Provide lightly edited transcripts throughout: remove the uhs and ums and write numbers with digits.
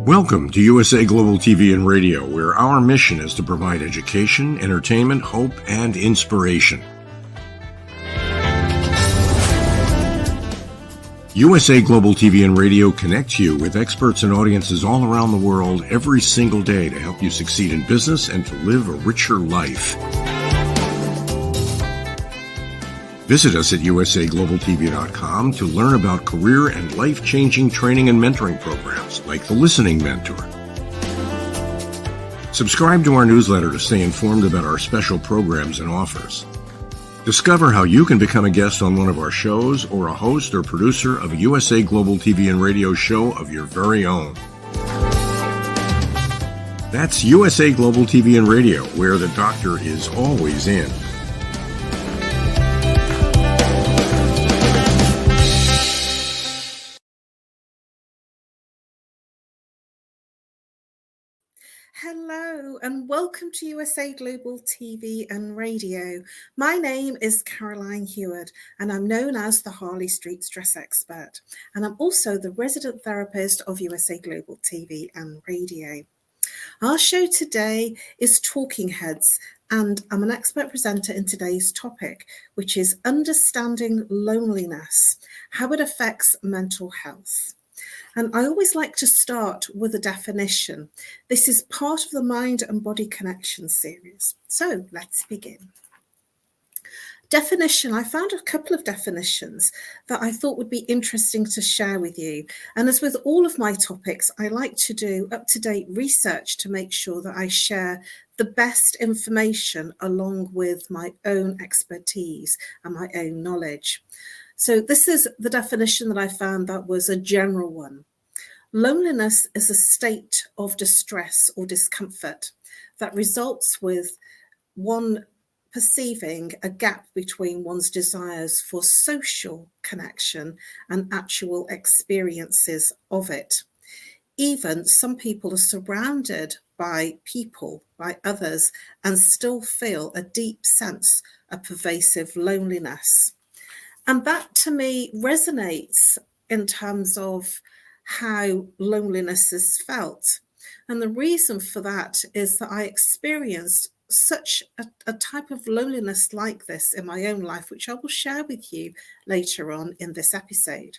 Welcome to USA Global TV and Radio, where our mission is to provide education, entertainment, hope, and inspiration. USA Global TV and Radio connects you with experts and audiences all around the world every single day to help you succeed in business and to live a richer life. Visit us at usaglobaltv.com to learn about career and life-changing training and mentoring programs like the Listening Mentor. Subscribe to our newsletter to stay informed about our special programs and offers. Discover how you can become a guest on one of our shows or a host or producer of a USA Global TV and Radio show of your very own. That's USA Global TV and Radio, where the doctor is always in. Hello and welcome to USA Global TV and Radio. My name is Caroline Heward and I'm known as the Harley Street Stress Expert, and I'm also the resident therapist of USA Global TV and Radio. Our show today is Talking Heads, and I'm an expert presenter in today's topic, which is understanding loneliness, how it affects mental health. And I always like to start with a definition. This is part of the Mind and Body Connection series. So let's begin. Definition. I found a couple of definitions that I thought would be interesting to share with you. And as with all of my topics, I like to do up-to-date research to make sure that I share the best information along with my own expertise and my own knowledge. So this is the definition that I found that was a general one. Loneliness is a state of distress or discomfort that results with one perceiving a gap between one's desires for social connection and actual experiences of it. Even some people are surrounded by people, by others, and still feel a deep sense of pervasive loneliness. And that to me resonates in terms of how loneliness is felt. And the reason for that is that I experienced such a type of loneliness like this in my own life, which I will share with you later on in this episode.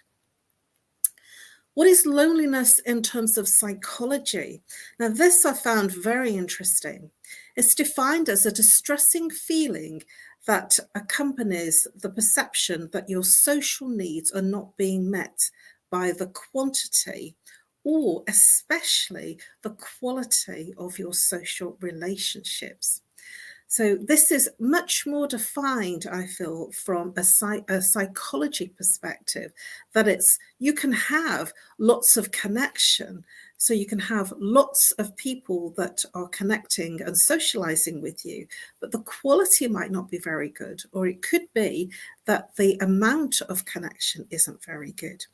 What is loneliness in terms of psychology? Now, this I found very interesting. It's defined as a distressing feeling that accompanies the perception that your social needs are not being met by the quantity or especially the quality of your social relationships. So this is much more defined, I feel, from a psychology perspective, that it's you can have lots of connection. So you can have lots of people that are connecting and socializing with you, but the quality might not be very good, or it could be that the amount of connection isn't very good.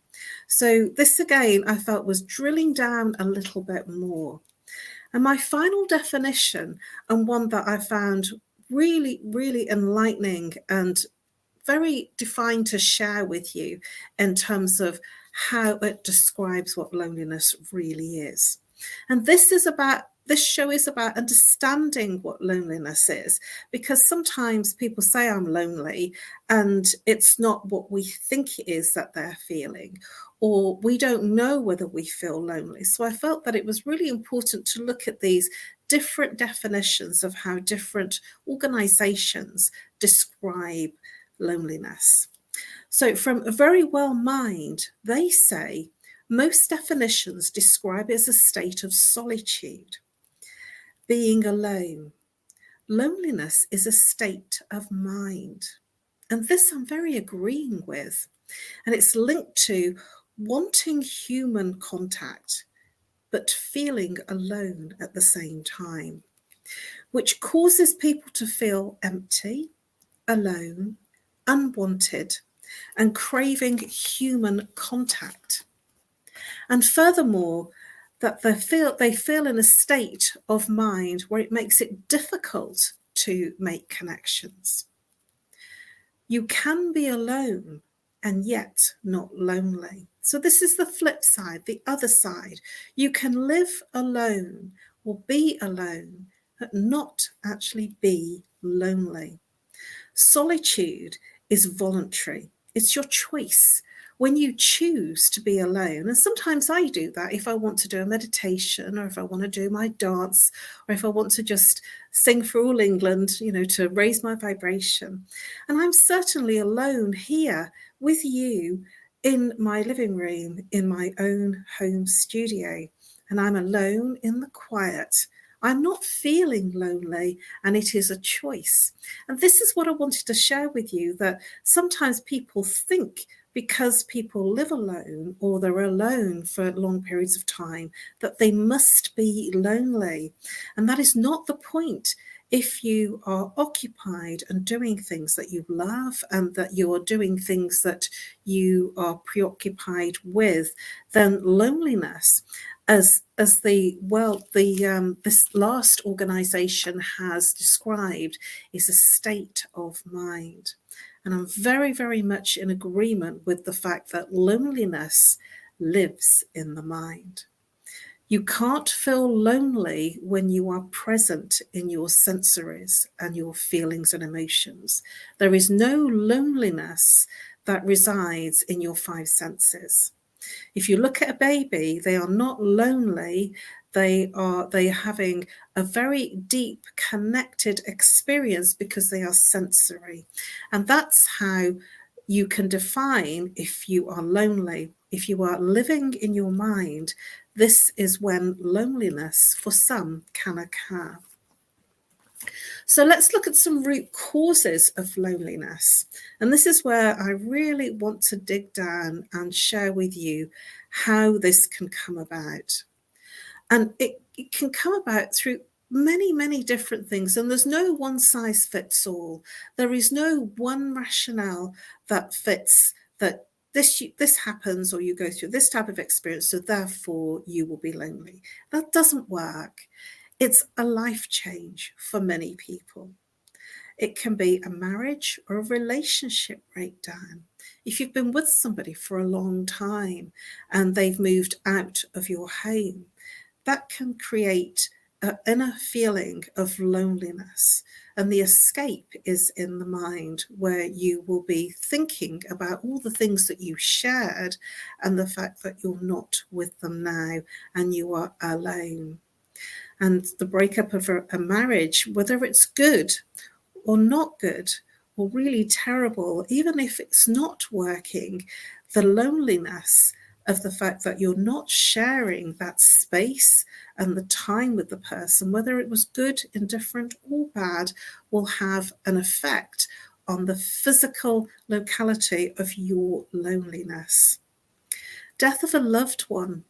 So this again, I felt was drilling down a little bit more. And my final definition, and one that I found really, really enlightening and very defined to share with you in terms of how it describes what loneliness really is. And this show is about understanding what loneliness is, because sometimes people say I'm lonely and it's not what we think it is that they're feeling, or we don't know whether we feel lonely. So I felt that it was really important to look at these different definitions of how different organizations describe loneliness. So from Verywell Mind, they say most definitions describe it as a state of solitude, being alone. Loneliness is a state of mind. And this I'm very agreeing with. And it's linked to wanting human contact, but feeling alone at the same time, which causes people to feel empty, alone, unwanted, and craving human contact. And furthermore, that they feel in a state of mind where it makes it difficult to make connections. You can be alone and yet not lonely. So this is the flip side, the other side. You can live alone or be alone, but not actually be lonely. Solitude is voluntary. It's your choice. When you choose to be alone, and sometimes I do that if I want to do a meditation, or if I want to do my dance, or if I want to just sing for all England, to raise my vibration. And I'm certainly alone here with you in my living room, in my own home studio, and I'm alone in the quiet. I'm not feeling lonely, and it is a choice. And this is what I wanted to share with you, that sometimes people think because people live alone or they're alone for long periods of time that they must be lonely. And that is not the point. If you are occupied and doing things that you love, and that you are doing things that you are preoccupied with, then loneliness, as this last organization has described, is a state of mind. And I'm very, very much in agreement with the fact that loneliness lives in the mind. You can't feel lonely when you are present in your sensories and your feelings and emotions. There is no loneliness that resides in your five senses. If you look at a baby, they are not lonely. They are having a very deep connected experience because they are sensory. And that's how you can define if you are lonely. If you are living in your mind, this is when loneliness for some can occur. So let's look at some root causes of loneliness. And this is where I really want to dig down and share with you how this can come about. And it can come about through many, many different things. And there's no one size fits all. There is no one rationale that fits that this happens, or you go through this type of experience, so therefore you will be lonely. That doesn't work. It's a life change for many people. It can be a marriage or a relationship breakdown. If you've been with somebody for a long time and they've moved out of your home, that can create an inner feeling of loneliness. And the escape is in the mind, where you will be thinking about all the things that you shared and the fact that you're not with them now and you are alone. And the breakup of a marriage, whether it's good or not good or really terrible, even if it's not working, the loneliness of the fact that you're not sharing that space and the time with the person, whether it was good, indifferent, or bad, will have an effect on the physical locality of your loneliness. Death of a loved one.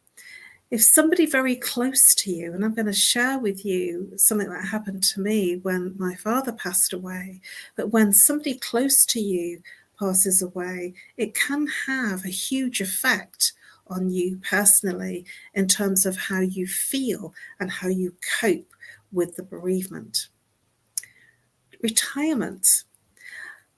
If somebody very close to you, and I'm going to share with you something that happened to me when my father passed away, but when somebody close to you passes away, it can have a huge effect on you personally in terms of how you feel and how you cope with the bereavement. Retirement.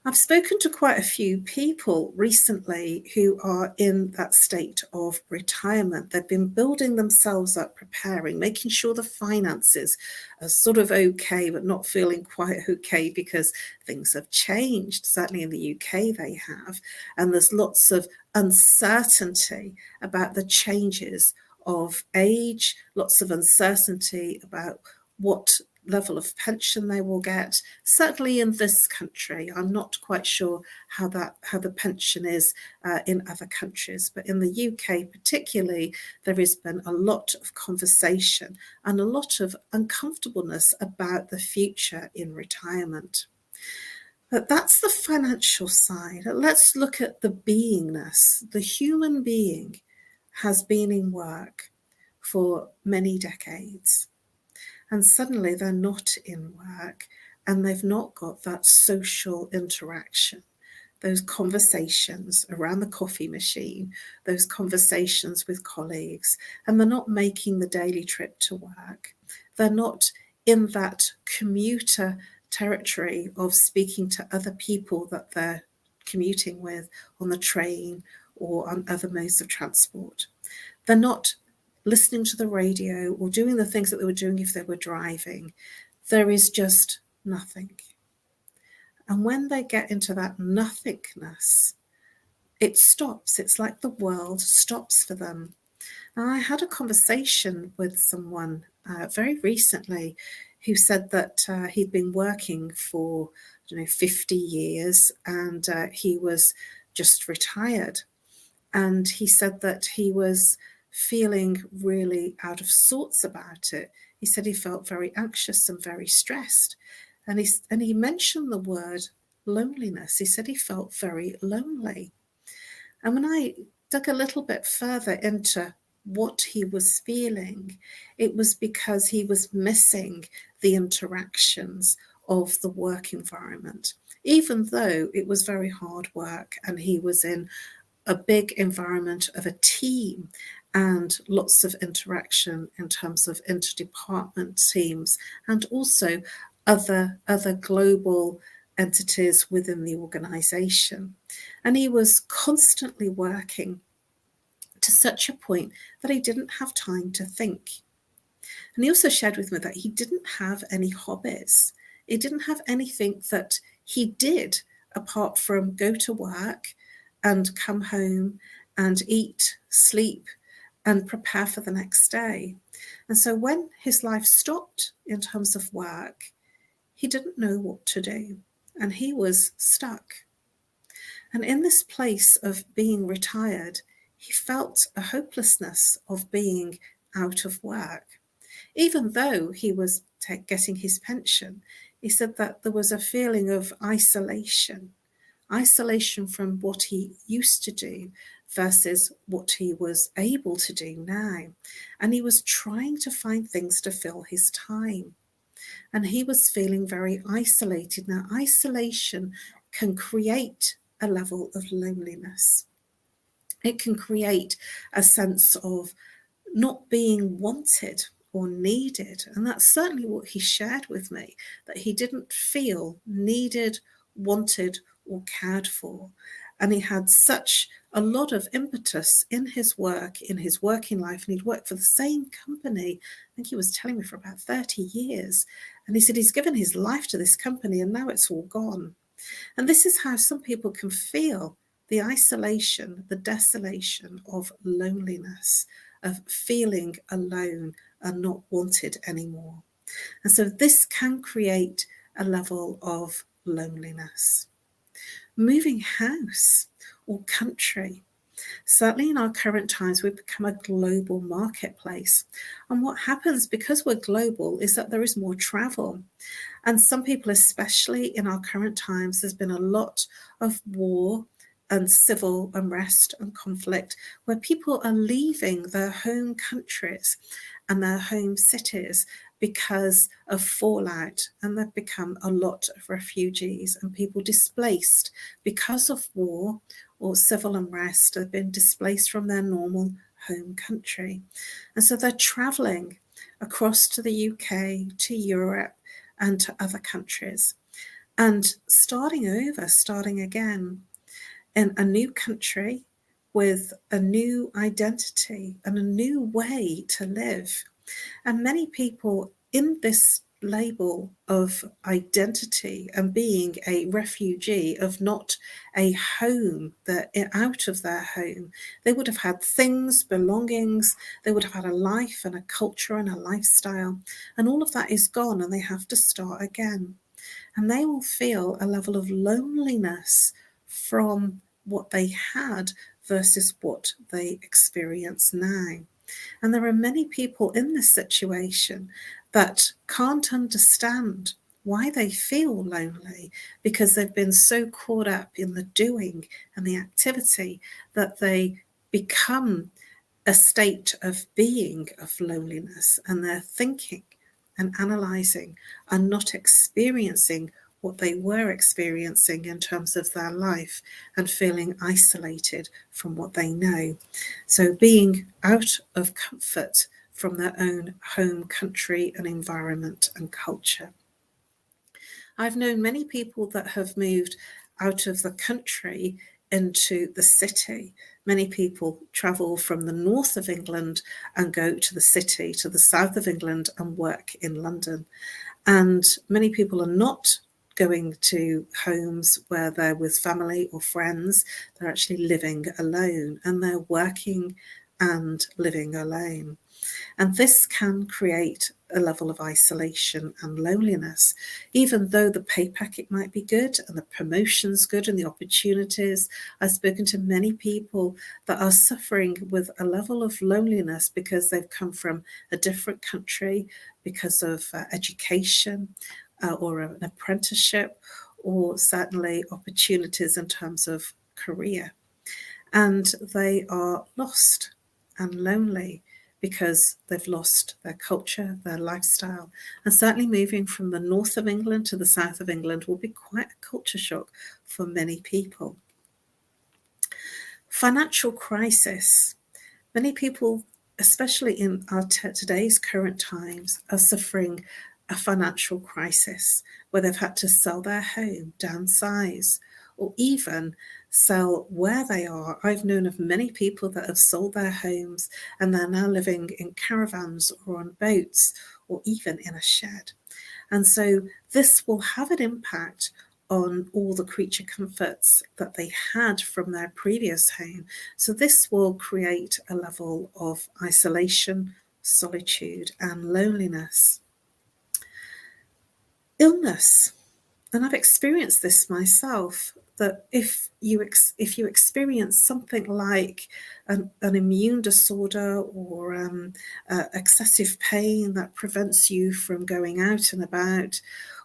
I've spoken to quite a few people recently who are in that state of retirement. They've been building themselves up, preparing, making sure the finances are sort of okay, but not feeling quite okay because things have changed. Certainly in the UK they have. And there's lots of uncertainty about the changes of age, lots of uncertainty about what level of pension they will get. Certainly in this country, I'm not quite sure how the pension is in other countries, but in the UK particularly, there has been a lot of conversation and a lot of uncomfortableness about the future in retirement. But that's the financial side. Let's look at the beingness. The human being has been in work for many decades. And suddenly they're not in work and they've not got that social interaction, those conversations around the coffee machine, those conversations with colleagues, and they're not making the daily trip to work. They're not in that commuter territory of speaking to other people that they're commuting with on the train or on other modes of transport. They're not listening to the radio or doing the things that they were doing if they were driving. There is just nothing. And when they get into that nothingness, it stops. It's like the world stops for them. And I had a conversation with someone very recently who said that he'd been working for 50 years and he was just retired. And he said that he was feeling really out of sorts about it. He said he felt very anxious and very stressed. And he mentioned the word loneliness. He said he felt very lonely. And when I dug a little bit further into what he was feeling, it was because he was missing the interactions of the work environment, even though it was very hard work and he was in a big environment of a team and lots of interaction in terms of interdepartment teams and also other global entities within the organization. And he was constantly working to such a point that he didn't have time to think. And he also shared with me that he didn't have any hobbies. He didn't have anything that he did apart from go to work and come home and eat, sleep, and prepare for the next day. And so when his life stopped in terms of work, he didn't know what to do, and he was stuck. And in this place of being retired, he felt a hopelessness of being out of work. Even though he was getting his pension, he said that there was a feeling of isolation from what he used to do versus what he was able to do now. And he was trying to find things to fill his time. And he was feeling very isolated. Now, isolation can create a level of loneliness. It can create a sense of not being wanted or needed. And that's certainly what he shared with me, that he didn't feel needed, wanted, or cared for. And he had such a lot of impetus in his work, in his working life, and he'd worked for the same company, I think he was telling me, for about 30 years. And he said he's given his life to this company and now it's all gone. And this is how some people can feel: the isolation, the desolation of loneliness, of feeling alone and not wanted anymore. And so this can create a level of loneliness. Moving house or country. Certainly in our current times, we've become a global marketplace. And what happens because we're global is that there is more travel. And some people, especially in our current times, there's been a lot of war and civil unrest and conflict where people are leaving their home countries and their home cities because of fallout, and they've become a lot of refugees and people displaced because of war or civil unrest. They've been displaced from their normal home country, and so they're traveling across to the UK, to Europe, and to other countries. and starting over, starting again in a new country with a new identity and a new way to live. And many people in this label of identity and being a refugee, of not a home, they're out of their home. They would have had things, belongings, they would have had a life and a culture and a lifestyle, and all of that is gone, and they have to start again. And they will feel a level of loneliness from what they had versus what they experience now. And there are many people in this situation that can't understand why they feel lonely, because they've been so caught up in the doing and the activity that they become a state of being of loneliness, and they're thinking and analysing and not experiencing what they were experiencing in terms of their life, and feeling isolated from what they know. So being out of comfort from their own home country and environment and culture. I've known many people that have moved out of the country into the city. Many people travel from the north of England and go to the city, to the south of England, and work in London. And many people are not going to homes where they're with family or friends. They're actually living alone, and they're working and living alone. And this can create a level of isolation and loneliness, even though the pay packet might be good and the promotion's good and the opportunities. I've spoken to many people that are suffering with a level of loneliness because they've come from a different country, because of education or an apprenticeship, or certainly opportunities in terms of career. And they are lost and lonely because they've lost their culture, their lifestyle. And certainly moving from the north of England to the south of England will be quite a culture shock for many people. Financial crisis. Many people, especially in our today's current times, are suffering a financial crisis where they've had to sell their home, downsize, or even sell where they are. I've known of many people that have sold their homes and they're now living in caravans or on boats or even in a shed. And so this will have an impact on all the creature comforts that they had from their previous home. So this will create a level of isolation, solitude, and loneliness. Illness. And I've experienced this myself, that if you experience something like an immune disorder or excessive pain that prevents you from going out and about,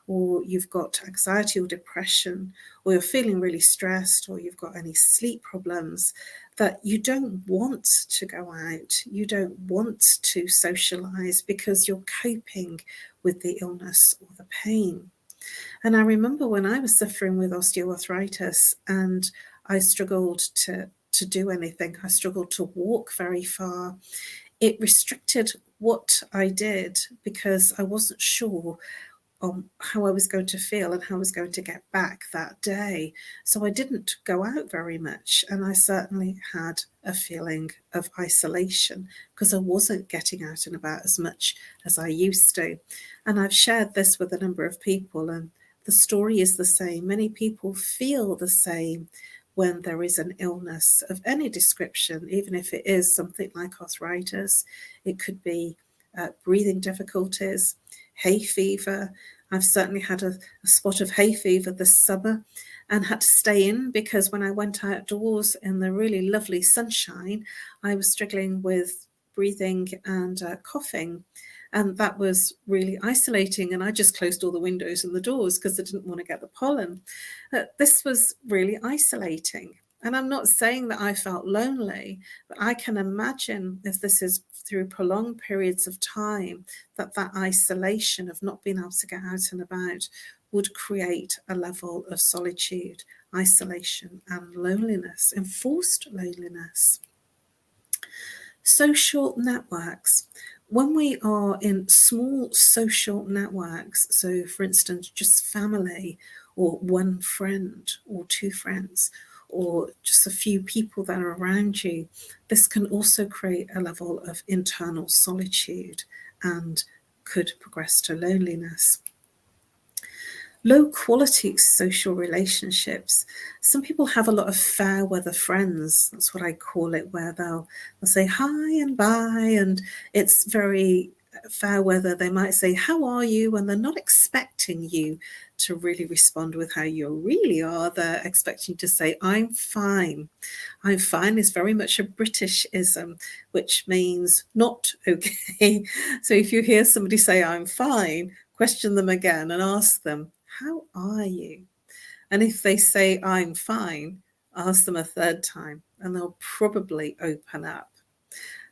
or you've got anxiety or depression, or you're feeling really stressed, or you've got any sleep problems, that you don't want to go out, you don't want to socialize because you're coping with the illness or the pain. And I remember when I was suffering with osteoarthritis and I struggled to do anything, I struggled to walk very far. It restricted what I did because I wasn't sure how I was going to feel and how I was going to get back that day. So I didn't go out very much, and I certainly had a feeling of isolation because I wasn't getting out and about as much as I used to. And I've shared this with a number of people, and the story is the same. Many people feel the same when there is an illness of any description, even if it is something like arthritis. It could be breathing difficulties, hay fever. I've certainly had a spot of hay fever this summer and had to stay in because when I went outdoors in the really lovely sunshine, I was struggling with breathing and coughing. And that was really isolating. And I just closed all the windows and the doors because I didn't want to get the pollen. This was really isolating. And I'm not saying that I felt lonely, but I can imagine if this is through prolonged periods of time, that isolation of not being able to get out and about would create a level of solitude, isolation, and loneliness, enforced loneliness. Social networks. When we are in small social networks, so for instance, just family or one friend or two friends, or just a few people that are around you, this can also create a level of internal solitude and could progress to loneliness. Low quality social relationships. Some people have a lot of fair weather friends. That's what I call it, where they'll say hi and bye, and it's very fair weather. They might say, how are you? And they're not expecting you to really respond with how you really are. They're expecting you to say, I'm fine. I'm fine is very much a Britishism, which means not okay. So if you hear somebody say, I'm fine, question them again and ask them, how are you? And if they say, I'm fine, ask them a third time and they'll probably open up.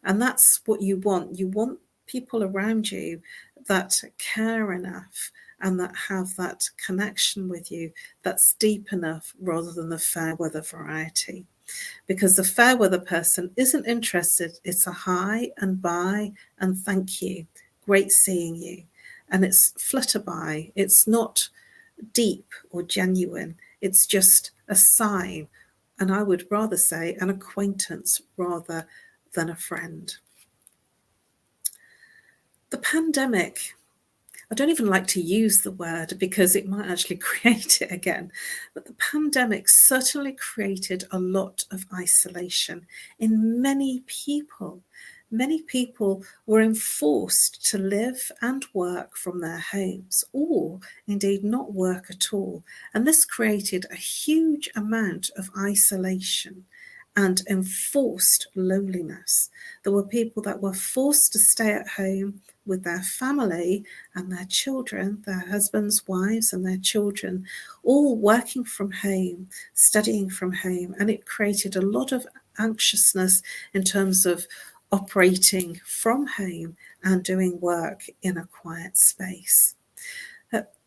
And that's what you want. You want people around you that care enough and that have that connection with you that's deep enough, rather than the fair weather variety. Because the fair weather person isn't interested. It's a hi and bye and thank you. Great seeing you. And it's flutter by. It's not deep or genuine. It's just a sign. And I would rather say an acquaintance rather than a friend. The pandemic, I don't even like to use the word because it might actually create it again, but the pandemic certainly created a lot of isolation in many people. Many people were enforced to live and work from their homes, or indeed not work at all. And this created a huge amount of isolation and enforced loneliness. There were people that were forced to stay at home with their family and their children, their husbands, wives, and their children, all working from home, studying from home. And it created a lot of anxiousness in terms of operating from home and doing work in a quiet space.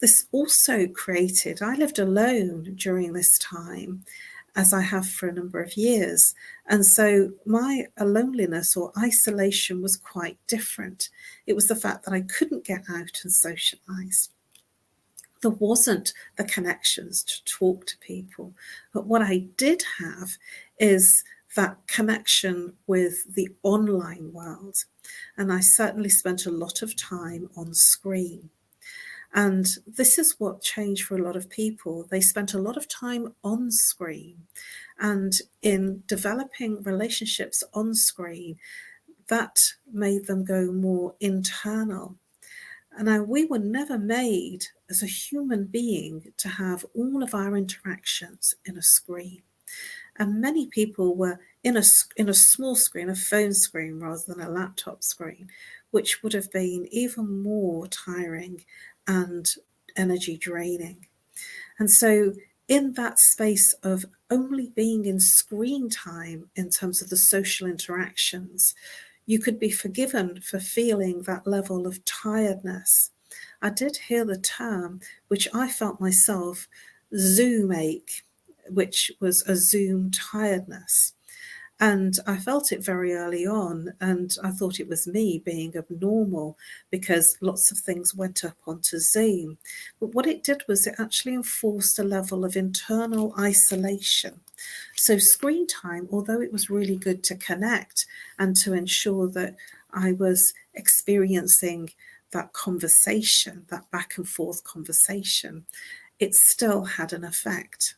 This also created, I lived alone during this time, as I have for a number of years. And so my loneliness or isolation was quite different. It was the fact that I couldn't get out and socialise. There wasn't the connections to talk to people. But what I did have is that connection with the online world. And I certainly spent a lot of time on screen. And this is what changed for a lot of people. They spent a lot of time on screen, and in developing relationships on screen, that made them go more internal. And now, we were never made as a human being to have all of our interactions in a screen. And many people were in a small screen, a phone screen rather than a laptop screen, which would have been even more tiring and energy draining. And so in that space of only being in screen time in terms of the social interactions, you could be forgiven for feeling that level of tiredness. I did hear the term, which I felt myself, Zoom ache, which was a Zoom tiredness. And I felt it very early on, and I thought it was me being abnormal because lots of things went up onto Zoom. But what it did was it actually enforced a level of internal isolation. So screen time, although it was really good to connect and to ensure that I was experiencing that conversation, that back and forth conversation, it still had an effect.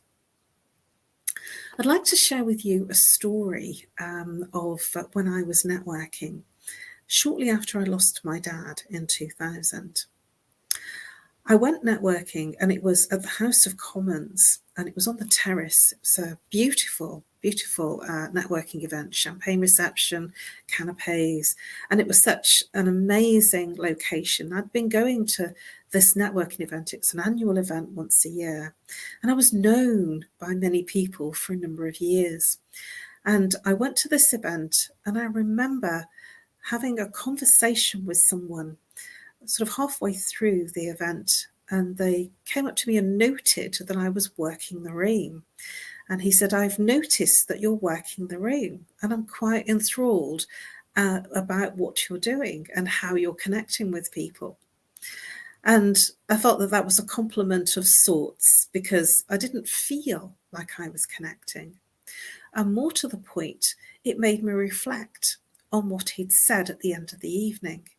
I'd like to share with you a story of when I was networking shortly after I lost my dad in 2000. I went networking, and it was at the House of Commons, and it was on the terrace. It was a beautiful, beautiful networking event, champagne reception, canapes, and it was such an amazing location. I'd been going to this networking event. It's an annual event once a year, and I was known by many people for a number of years. And I went to this event, and I remember having a conversation with someone sort of halfway through the event, and they came up to me and noted that I was working the room. And he said, I've noticed that you're working the room, and I'm quite enthralled about what you're doing and how you're connecting with people. And I felt that that was a compliment of sorts because I didn't feel like I was connecting. And more to the point, it made me reflect on what he'd said at the end of the evening.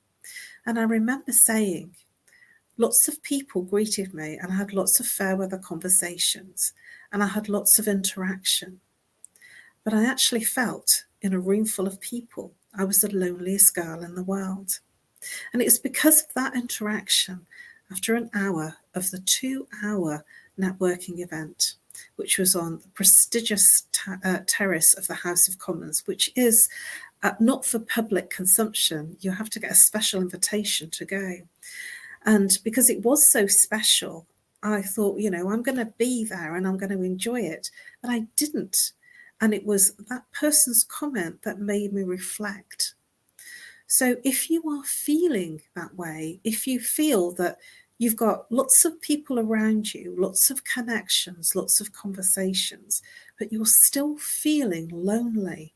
And I remember saying, lots of people greeted me and I had lots of fair weather conversations and I had lots of interaction. But I actually felt in a room full of people, I was the loneliest girl in the world. And it was because of that interaction, after an hour of the 2-hour networking event, which was on the prestigious terrace of the House of Commons, which is not for public consumption. You have to get a special invitation to go. And because it was so special, I thought, I'm going to be there and I'm going to enjoy it. But I didn't. And it was that person's comment that made me reflect. So if you are feeling that way, if you feel that you've got lots of people around you, lots of connections, lots of conversations, but you're still feeling lonely,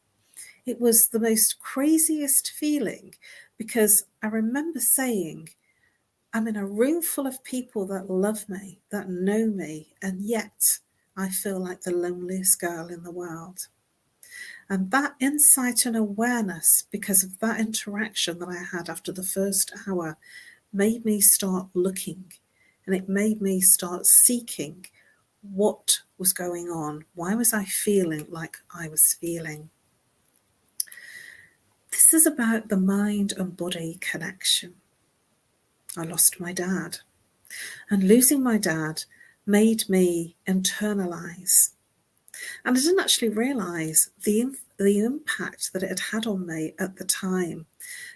it was the most craziest feeling, because I remember saying, I'm in a room full of people that love me, that know me, and yet I feel like the loneliest girl in the world. And that insight and awareness, because of that interaction that I had after the first hour, made me start looking, and it made me start seeking what was going on. Why was I feeling like I was feeling? This is about the mind and body connection. I lost my dad, and losing my dad made me internalize. And I didn't actually realize the impact that it had on me at the time,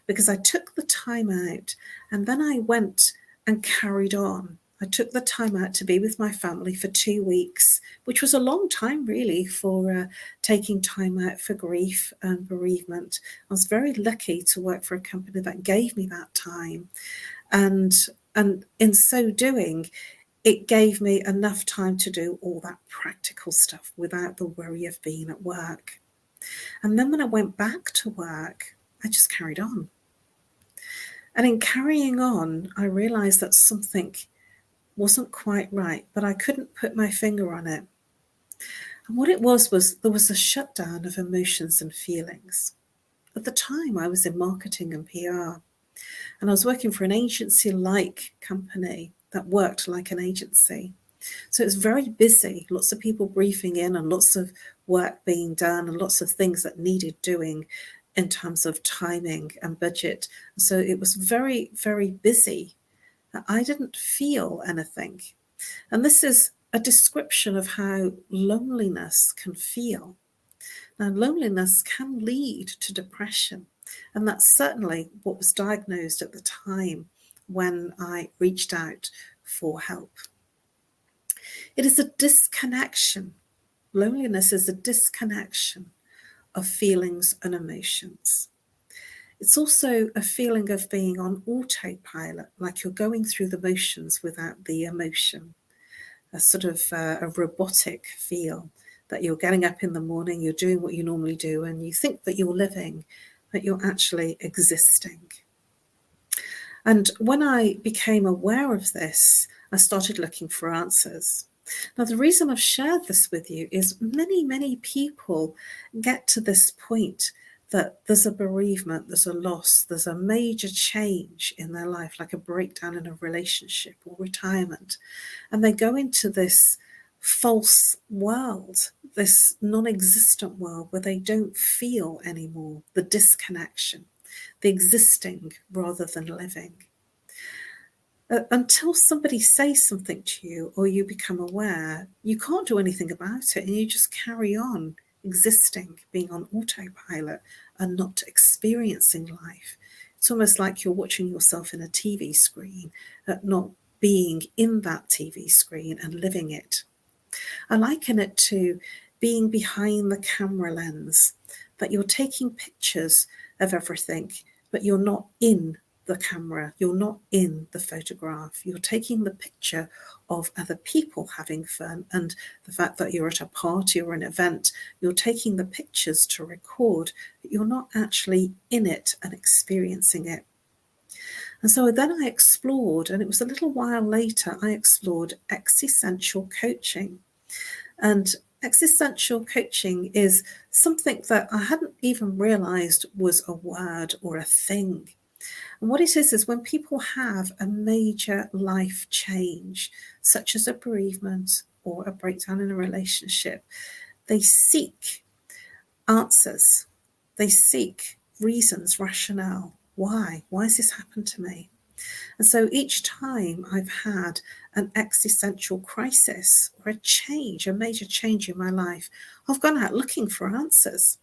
because I took the time out and then I went and carried on. I took the time out to be with my family for 2 weeks, which was a long time really for taking time out for grief and bereavement. I was very lucky to work for a company that gave me that time. And in so doing, it gave me enough time to do all that practical stuff without the worry of being at work. And then when I went back to work, I just carried on. And in carrying on, I realized that something wasn't quite right, but I couldn't put my finger on it. And what it was there was a shutdown of emotions and feelings. At the time, I was in marketing and PR, and I was working for an agency-like company that worked like an agency. So it was very busy, lots of people briefing in and lots of work being done and lots of things that needed doing in terms of timing and budget. So it was very, very busy. I didn't feel anything. And this is a description of how loneliness can feel. Now, loneliness can lead to depression. And that's certainly what was diagnosed at the time when I reached out for help. It is a disconnection. Loneliness is a disconnection of feelings and emotions. It's also a feeling of being on autopilot, like you're going through the motions without the emotion, a sort of a robotic feel that you're getting up in the morning, you're doing what you normally do, and you think that you're living, but you're actually existing. And when I became aware of this, I started looking for answers. Now, the reason I've shared this with you is many people get to this point that there's a bereavement, there's a loss, there's a major change in their life, like a breakdown in a relationship or retirement. And they go into this false world, this non-existent world where they don't feel anymore, the disconnection, the existing rather than living. Until somebody says something to you or you become aware, you can't do anything about it, and you just carry on existing, being on autopilot and not experiencing life. It's almost like you're watching yourself in a TV screen, not being in that TV screen and living it. I liken it to being behind the camera lens, that you're taking pictures of everything, but you're not in the camera, you're not in the photograph. You're taking the picture of other people having fun and the fact that you're at a party or an event. You're taking the pictures to record, but you're not actually in it and experiencing it. And so then I explored, and it was a little while later, I explored existential coaching. And existential coaching is something that I hadn't even realized was a word or a thing. And what it is when people have a major life change, such as a bereavement or a breakdown in a relationship, they seek answers. They seek reasons, rationale. Why? Why has this happened to me? And so each time I've had an existential crisis or a change, a major change in my life, I've gone out looking for answers.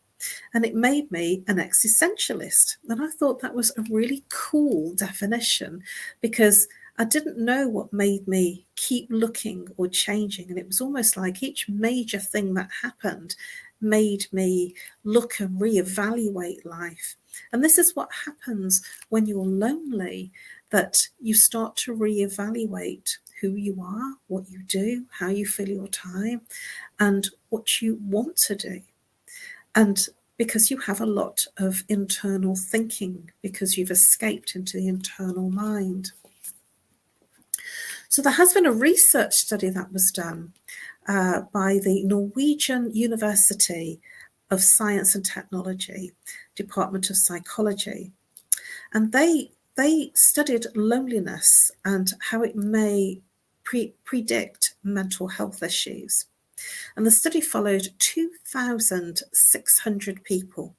And it made me an existentialist. And I thought that was a really cool definition, because I didn't know what made me keep looking or changing. And it was almost like each major thing that happened made me look and reevaluate life. And this is what happens when you're lonely, that you start to reevaluate who you are, what you do, how you fill your time, and what you want to do. And because you have a lot of internal thinking, because you've escaped into the internal mind. So there has been a research study that was done by the Norwegian University of Science and Technology, Department of Psychology. And they studied loneliness and how it may predict mental health issues. And the study followed 2,600 people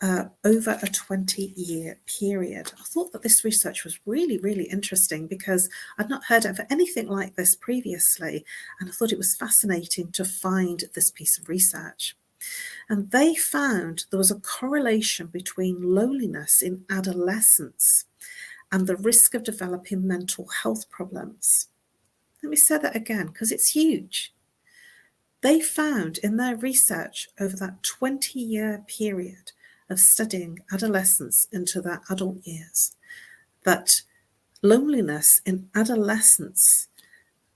over a 20-year period. I thought that this research was really, really interesting, because I'd not heard of anything like this previously, and I thought it was fascinating to find this piece of research. And they found there was a correlation between loneliness in adolescence and the risk of developing mental health problems. Let me say that again, because it's huge. They found in their research over that 20-year period of studying adolescents into their adult years that loneliness in adolescence,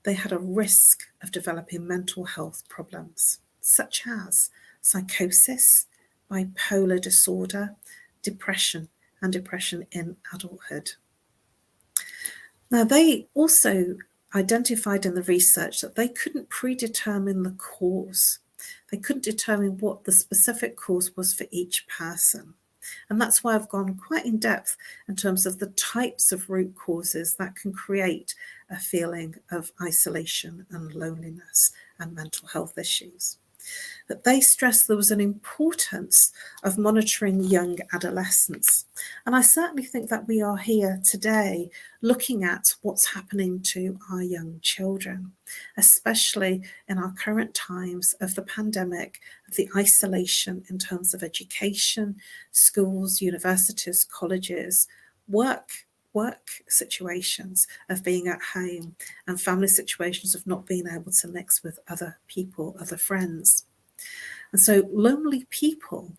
they had a risk of developing mental health problems, such as psychosis, bipolar disorder, depression, and depression in adulthood. Now, they also identified in the research that they couldn't predetermine the cause. They couldn't determine what the specific cause was for each person. And that's why I've gone quite in depth in terms of the types of root causes that can create a feeling of isolation and loneliness and mental health issues. That they stressed there was an importance of monitoring young adolescents. And I certainly think that we are here today looking at what's happening to our young children, especially in our current times of the pandemic, of the isolation in terms of education, schools, universities, colleges, work situations of being at home, and family situations of not being able to mix with other people, other friends. And so lonely people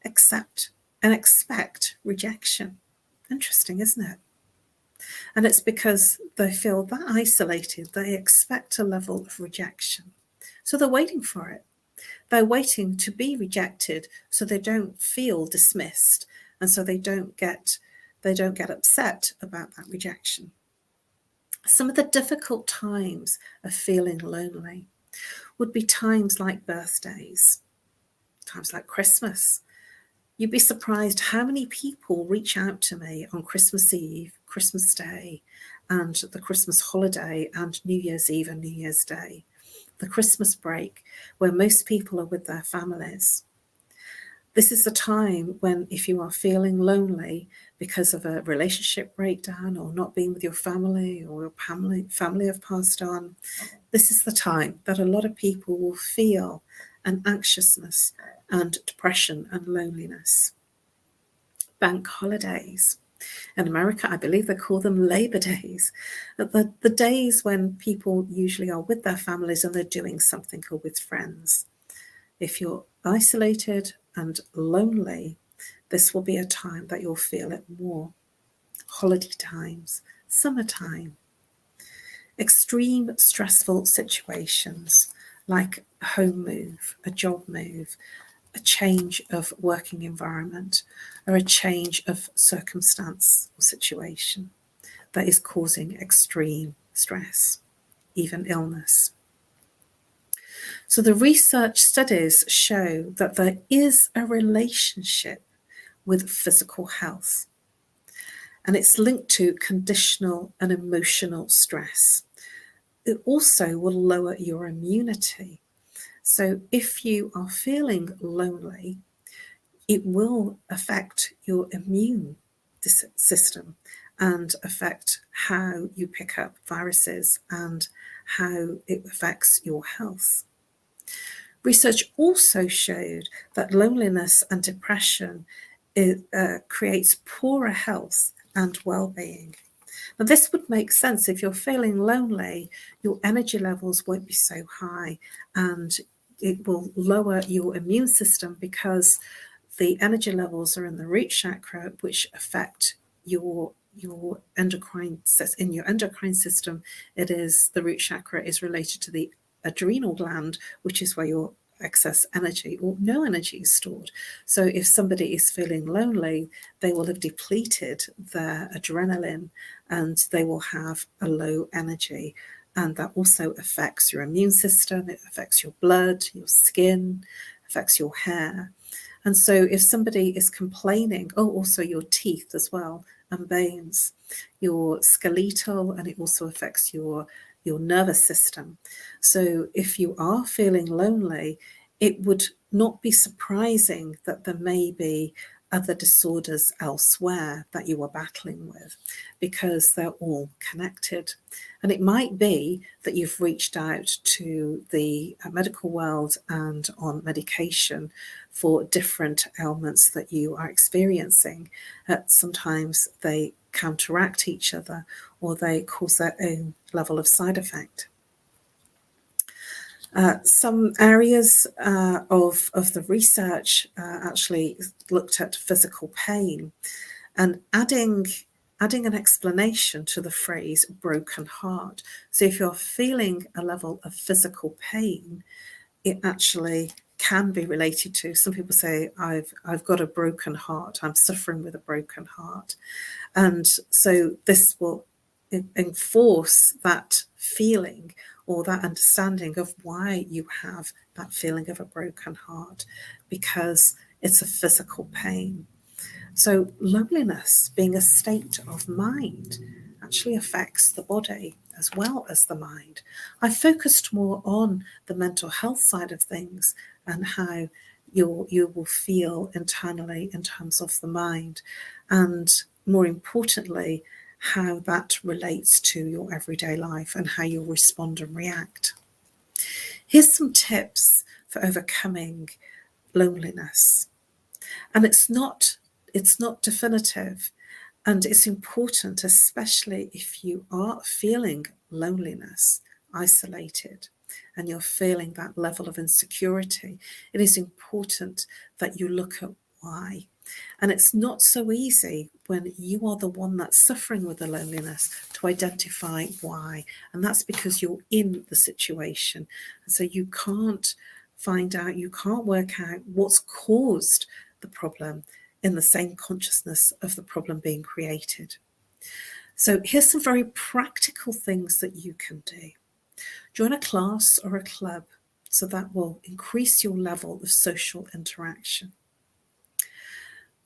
accept and expect rejection. Interesting, isn't it? And it's because they feel that isolated, they expect a level of rejection. So they're waiting for it. They're waiting to be rejected so they don't feel dismissed, and so they don't get upset about that rejection. Some of the difficult times of feeling lonely would be times like birthdays, times like Christmas. You'd be surprised how many people reach out to me on Christmas Eve, Christmas Day, and the Christmas holiday, and New Year's Eve and New Year's Day, the Christmas break, where most people are with their families. This is the time when, if you are feeling lonely because of a relationship breakdown or not being with your family, or your family have passed on, this is the time that a lot of people will feel an anxiousness and depression and loneliness. Bank holidays. In America, I believe they call them Labor Days. The days when people usually are with their families and they're doing something, or with friends. If you're isolated and lonely, this will be a time that you'll feel it more. Holiday times, summertime. Extreme stressful situations like a home move, a job move, a change of working environment or a change of circumstance or situation that is causing extreme stress, even illness. So the research studies show that there is a relationship with physical health, and it's linked to conditional and emotional stress. It also will lower your immunity. So if you are feeling lonely, it will affect your immune system and affect how you pick up viruses and how it affects your health. Research also showed that loneliness and depression creates poorer health and well-being. Now, this would make sense. If you're feeling lonely, your energy levels won't be so high, and it will lower your immune system because the energy levels are in the root chakra, which affect your endocrine. In your endocrine system, the root chakra is related to the adrenal gland, which is where your excess energy or no energy is stored. So if somebody is feeling lonely, they will have depleted their adrenaline and they will have a low energy. And that also affects your immune system, it affects your blood, your skin, affects your hair. And so if somebody is complaining, also your teeth as well, and bones, your skeletal, and it also affects your nervous system. So if you are feeling lonely, it would not be surprising that there may be other disorders elsewhere that you are battling with, because they're all connected. And it might be that you've reached out to the medical world and on medication for different ailments that you are experiencing. Sometimes they counteract each other, or they cause their own level of side effect. Some areas of the research actually looked at physical pain, and adding an explanation to the phrase broken heart. So if you're feeling a level of physical pain, it actually can be related to, some people say, I've got a broken heart, I'm suffering with a broken heart. And so this will enforce that feeling or that understanding of why you have that feeling of a broken heart, because it's a physical pain. So loneliness, being a state of mind, actually affects the body as well as the mind. I focused more on the mental health side of things and how you will feel internally in terms of the mind, and more importantly, how that relates to your everyday life and how you'll respond and react. Here's some tips for overcoming loneliness. And it's not definitive, and it's important, especially if you are feeling loneliness, isolated, and you're feeling that level of insecurity. It is important that you look at why. And it's not so easy when you are the one that's suffering with the loneliness to identify why. And that's because you're in the situation. And so you can't work out what's caused the problem in the same consciousness of the problem being created. So here's some very practical things that you can do. Join a class or a club, so that will increase your level of social interaction.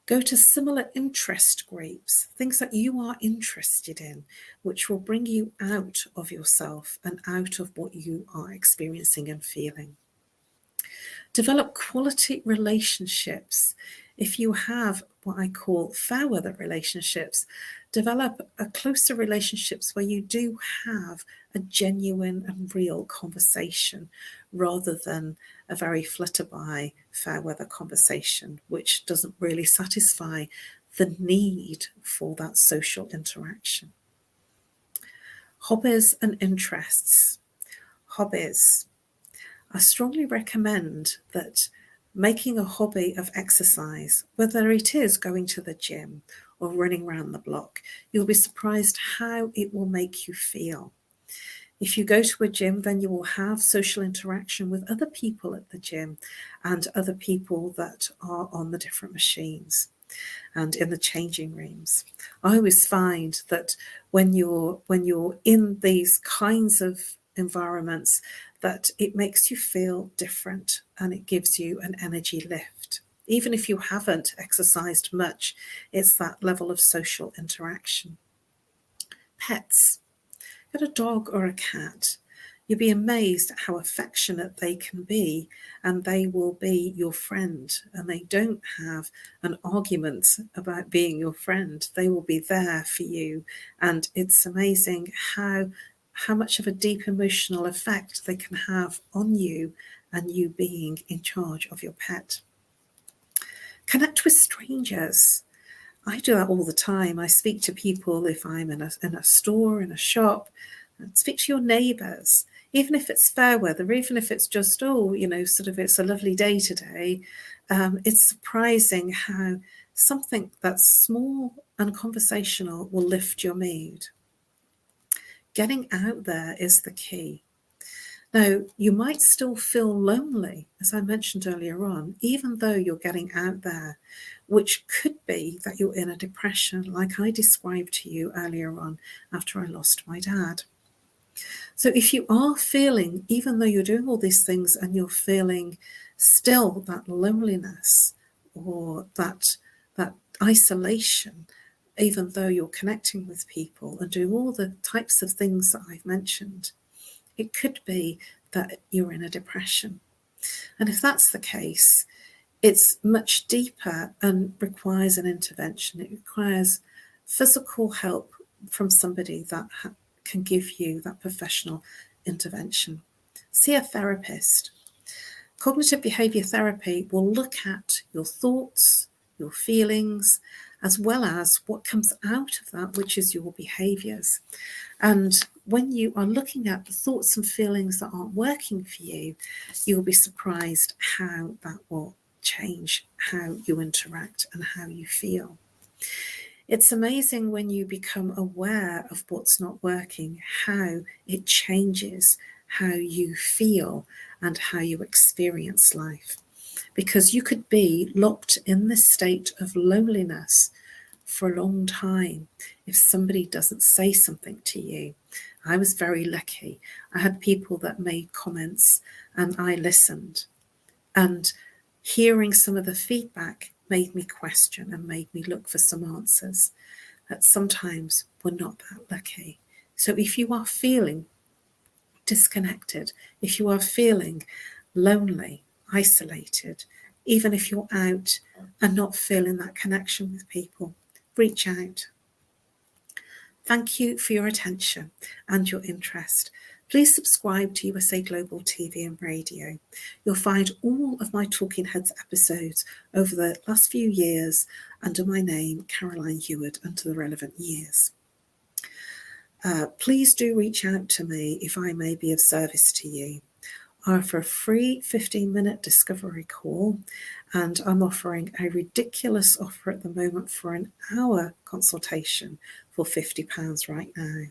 Go to similar interest groups, things that you are interested in, which will bring you out of yourself and out of what you are experiencing and feeling. Develop quality relationships. If you have what I call fair weather relationships, develop a closer relationships where you do have a genuine and real conversation, rather than a very flutter-by fair weather conversation, which doesn't really satisfy the need for that social interaction. Hobbies and interests. Hobbies. I strongly recommend that making a hobby of exercise, whether it is going to the gym or running around the block, you'll be surprised how it will make you feel. If you go to a gym, then you will have social interaction with other people at the gym and other people that are on the different machines and in the changing rooms. I always find that when you're in these kinds of environments, that it makes you feel different and it gives you an energy lift. Even if you haven't exercised much, it's that level of social interaction. Pets. Get a dog or a cat. You'll be amazed at how affectionate they can be, and they will be your friend. And they don't have an argument about being your friend. They will be there for you. And it's amazing how much of a deep emotional effect they can have on you and you being in charge of your pet. Connect with strangers. I do that all the time. I speak to people if I'm in a store, in a shop. Speak to your neighbours, even if it's fair weather, even if it's just, it's a lovely day today. It's surprising how something that's small and conversational will lift your mood. Getting out there is the key. Now, you might still feel lonely, as I mentioned earlier on, even though you're getting out there, which could be that you're in a depression, like I described to you earlier on after I lost my dad. So if you are feeling, even though you're doing all these things and you're feeling still that loneliness or that isolation, even though you're connecting with people and doing all the types of things that I've mentioned, it could be that you're in a depression. And if that's the case, it's much deeper and requires an intervention. It requires physical help from somebody that can give you that professional intervention. See a therapist. Cognitive behaviour therapy will look at your thoughts, your feelings, as well as what comes out of that, which is your behaviours. And when you are looking at the thoughts and feelings that aren't working for you, you'll be surprised how that will change how you interact and how you feel. It's amazing when you become aware of what's not working, how it changes how you feel and how you experience life. Because you could be locked in this state of loneliness for a long time if somebody doesn't say something to you. I was very lucky. I had people that made comments and I listened. And hearing some of the feedback made me question and made me look for some answers that sometimes we're not that lucky. So if you are feeling disconnected, if you are feeling lonely, isolated, even if you're out and not feeling that connection with people, reach out. Thank you for your attention and your interest. Please subscribe to USA Global TV and Radio. You'll find all of my Talking Heads episodes over the last few years under my name, Caroline Heward, under the relevant years. Please do reach out to me if I may be of service to you. I offer a free 15-minute discovery call, and I'm offering a ridiculous offer at the moment for an hour consultation for £50 right now.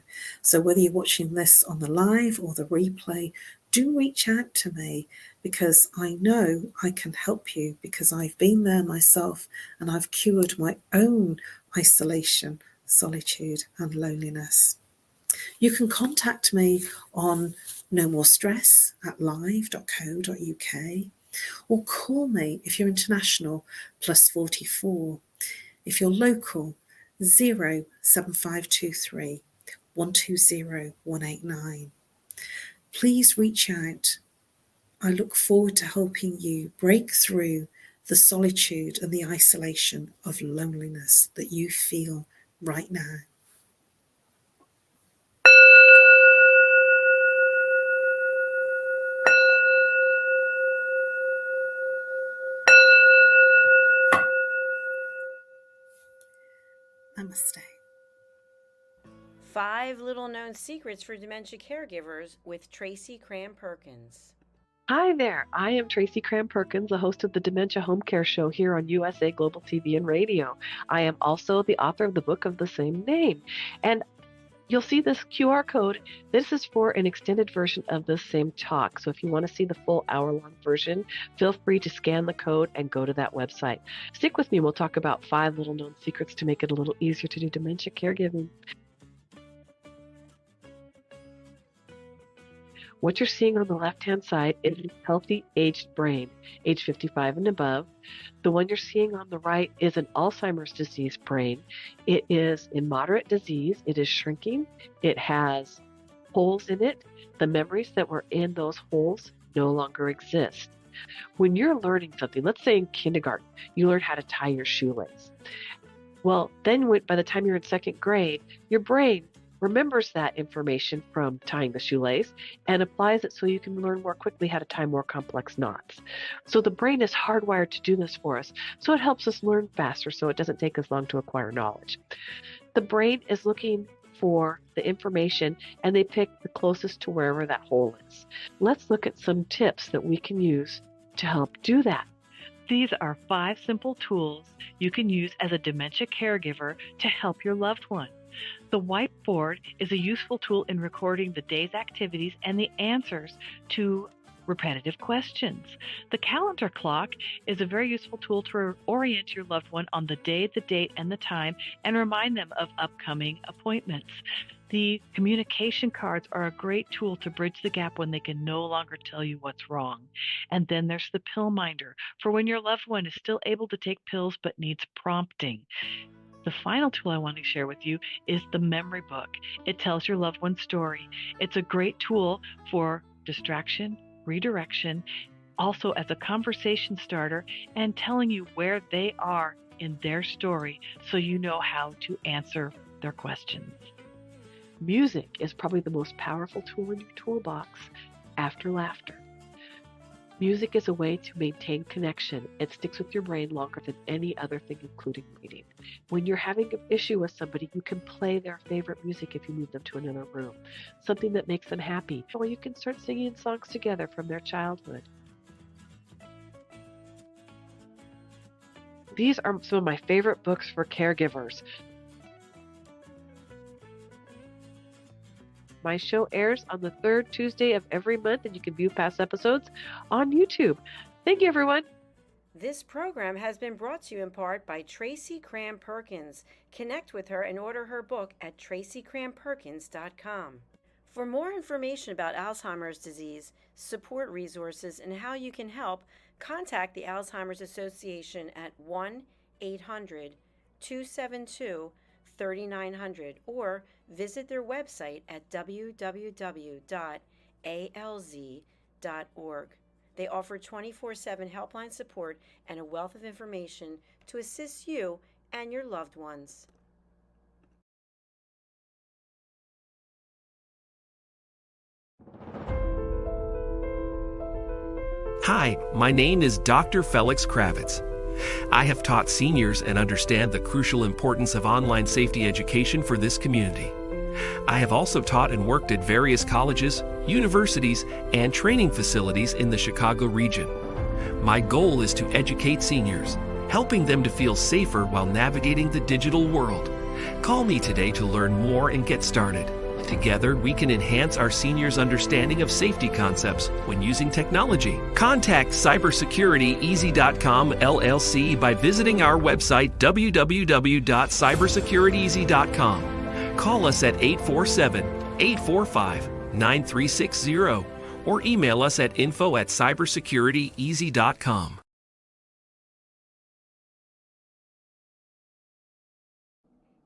So whether you're watching this on the live or the replay, do reach out to me because I know I can help you because I've been there myself and I've cured my own isolation, solitude and loneliness. You can contact me on nomorestress@live.co.uk or call me if you're international +44. If you're local, 07523 120 189. Please reach out. I look forward to helping you break through the solitude and the isolation of loneliness that you feel right now. Namaste. 5 Little Known Secrets for Dementia Caregivers with Tracy Cram-Perkins. Hi there, I am Tracy Cram-Perkins, the host of the Dementia Home Care Show here on USA Global TV and Radio. I am also the author of the book of the same name. And You'll see this QR code. This is for an extended version of the same talk. So if you want to see the full hour-long version, feel free to scan the code and go to that website. Stick with me. We'll talk about 5 little-known secrets to make it a little easier to do dementia caregiving. What you're seeing on the left-hand side is a healthy aged brain, age 55 and above. The one you're seeing on the right is an Alzheimer's disease brain. It is a moderate disease. It is shrinking. It has holes in it. The memories that were in those holes no longer exist. When you're learning something, let's say in kindergarten, you learn how to tie your shoelace. Well, then by the time you're in 2nd grade, your brain remembers that information from tying the shoelace and applies it so you can learn more quickly how to tie more complex knots. So the brain is hardwired to do this for us, so it helps us learn faster so it doesn't take us long to acquire knowledge. The brain is looking for the information and they pick the closest to wherever that hole is. Let's look at some tips that we can use to help do that. These are 5 simple tools you can use as a dementia caregiver to help your loved one. The whiteboard is a useful tool in recording the day's activities and the answers to repetitive questions. The calendar clock is a very useful tool to orient your loved one on the day, the date, and the time, and remind them of upcoming appointments. The communication cards are a great tool to bridge the gap when they can no longer tell you what's wrong. And then there's the pill minder, for when your loved one is still able to take pills but needs prompting. The final tool I want to share with you is the memory book. It tells your loved one's story. It's a great tool for distraction, redirection, also as a conversation starter, and telling you where they are in their story so you know how to answer their questions. Music is probably the most powerful tool in your toolbox after laughter. Music is a way to maintain connection. It sticks with your brain longer than any other thing, including reading. When you're having an issue with somebody, you can play their favorite music if you move them to another room, something that makes them happy, or you can start singing songs together from their childhood. These are some of my favorite books for caregivers. My show airs on the 3rd Tuesday of every month, and you can view past episodes on YouTube. Thank you, everyone. This program has been brought to you in part by Tracy Cram Perkins. Connect with her and order her book at tracycramperkins.com. For more information about Alzheimer's disease, support resources, and how you can help, contact the Alzheimer's Association at 1-800-272-3900 or visit their website at www.alz.org. They offer 24/7 helpline support and a wealth of information to assist you and your loved ones. Hi, my name is Dr. Felix Kravitz. I have taught seniors and understand the crucial importance of online safety education for this community. I have also taught and worked at various colleges, universities, and training facilities in the Chicago region. My goal is to educate seniors, helping them to feel safer while navigating the digital world. Call me today to learn more and get started. Together, we can enhance our seniors' understanding of safety concepts when using technology. Contact cybersecurityeasy.com LLC by visiting our website www.cybersecurityeasy.com. Call us at 847-845-9360 or email us at info@cybersecurityeasy.com.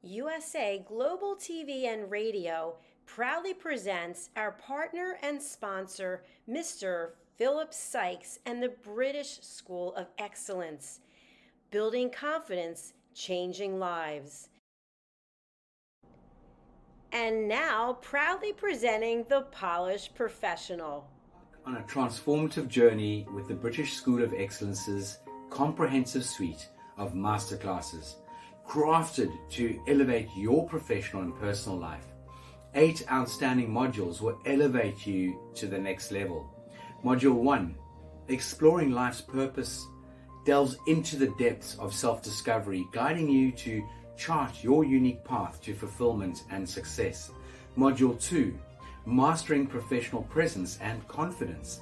USA Global TV and Radio proudly presents our partner and sponsor, Mr. Philip Sykes and the British School of Excellence, building confidence, changing lives. And now, proudly presenting the Polished Professional. On a transformative journey with the British School of Excellence's comprehensive suite of masterclasses, crafted to elevate your professional and personal life. 8 outstanding modules will elevate you to the next level. Module 1, Exploring Life's Purpose, delves into the depths of self-discovery, guiding you to chart your unique path to fulfillment and success. Module 2, Mastering Professional Presence and Confidence.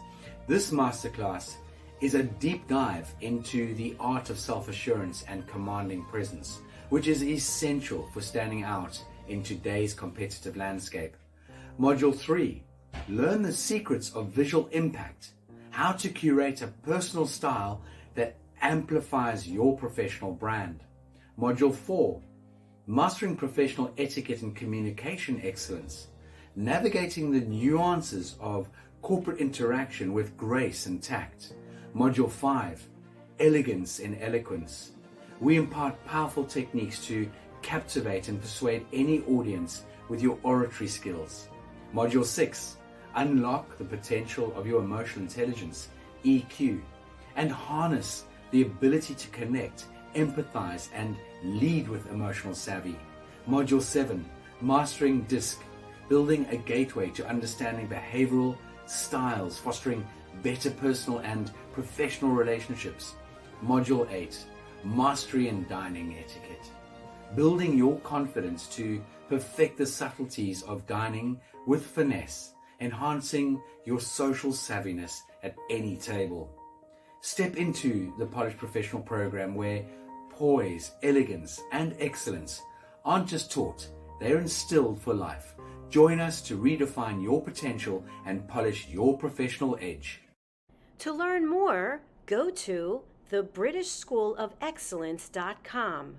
This masterclass is a deep dive into the art of self-assurance and commanding presence, which is essential for standing out in today's competitive landscape. Module 3, Learn the Secrets of Visual Impact, how to curate a personal style that amplifies your professional brand. Module 4, Mastering Professional Etiquette and Communication Excellence, navigating the nuances of corporate interaction with grace and tact. Module 5, Elegance in Eloquence. We impart powerful techniques to captivate and persuade any audience with your oratory skills. Module 6, Unlock the Potential of Your Emotional Intelligence, EQ, and harness the ability to connect, empathize, and lead with emotional savvy. Module 7, Mastering DISC, building a gateway to understanding behavioral styles, fostering better personal and professional relationships. Module 8, Mastery in Dining Etiquette, building your confidence to perfect the subtleties of dining with finesse, enhancing your social savviness at any table. Step into the Polished Professional program where poise, elegance, and excellence aren't just taught, they're instilled for life. Join us to redefine your potential and polish your professional edge. To learn more, go to thebritishschoolofexcellence.com.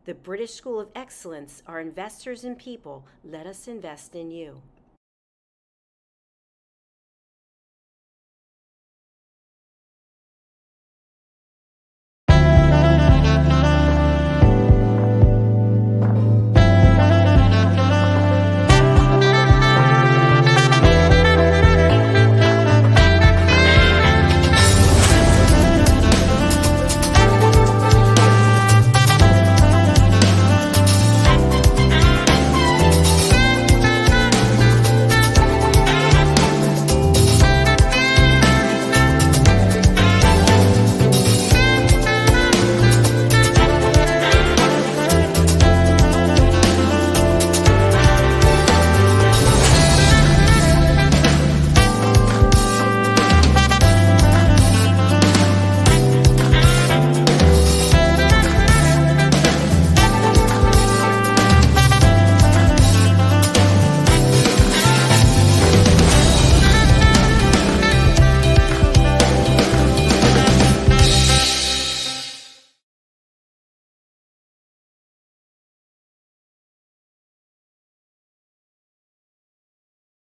The British School of Excellence are investors in people. Let us invest in you.